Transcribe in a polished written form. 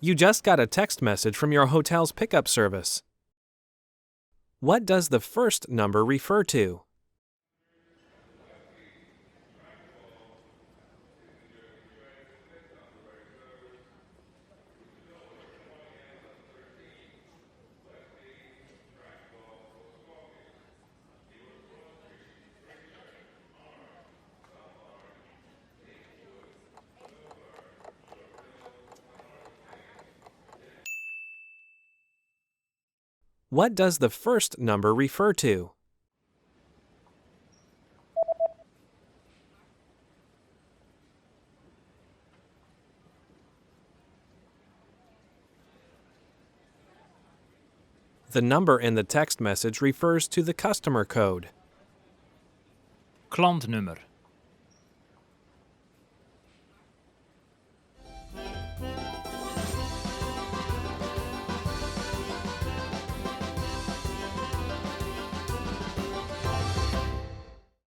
You just got a text message from your hotel's pickup service. What does the first number refer to? What does the first number refer to? The number in the text message refers to the customer code. Klantnummer.